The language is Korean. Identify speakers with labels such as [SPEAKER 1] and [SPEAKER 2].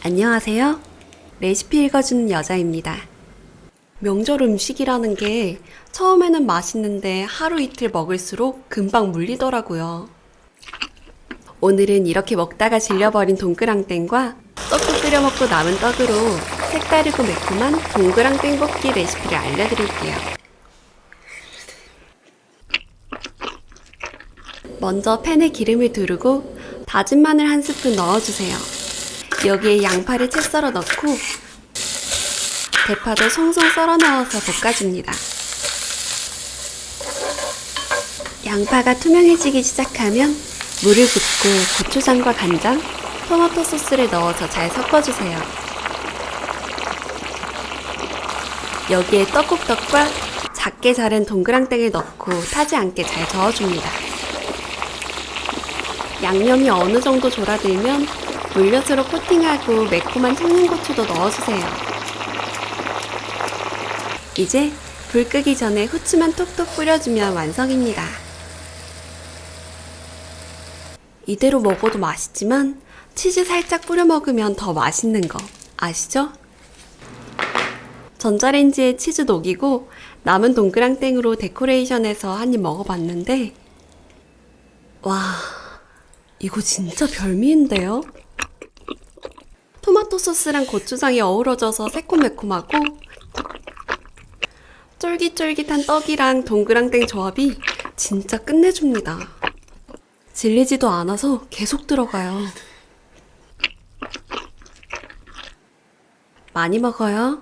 [SPEAKER 1] 안녕하세요. 레시피 읽어주는 여자입니다. 명절 음식이라는 게 처음에는 맛있는데 하루 이틀 먹을수록 금방 물리더라고요. 오늘은 이렇게 먹다가 질려버린 동그랑땡과 떡국 끓여 먹고 남은 떡으로 색다르고 매콤한 동그랑땡 볶기 레시피를 알려드릴게요. 먼저 팬에 기름을 두르고 다진 마늘 한 스푼 넣어주세요. 여기에 양파를 채 썰어 넣고 대파도 송송 썰어 넣어서 볶아줍니다. 양파가 투명해지기 시작하면 물을 붓고 고추장과 간장, 토마토 소스를 넣어서 잘 섞어주세요. 여기에 떡국떡과 작게 자른 동그랑땡을 넣고 타지 않게 잘 저어줍니다. 양념이 어느 정도 졸아들면 물엿으로 코팅하고 매콤한 청양고추도 넣어주세요. 이제 불 끄기 전에 후추만 톡톡 뿌려주면 완성입니다. 이대로 먹어도 맛있지만 치즈 살짝 뿌려 먹으면 더 맛있는 거 아시죠? 전자레인지에 치즈 녹이고 남은 동그랑땡으로 데코레이션해서 한 입 먹어봤는데 와, 이거 진짜 별미인데요? 토마토 소스랑 고추장이 어우러져서 새콤매콤하고 쫄깃쫄깃한 떡이랑 동그랑땡 조합이 진짜 끝내줍니다. 질리지도 않아서 계속 들어가요. 많이 먹어요.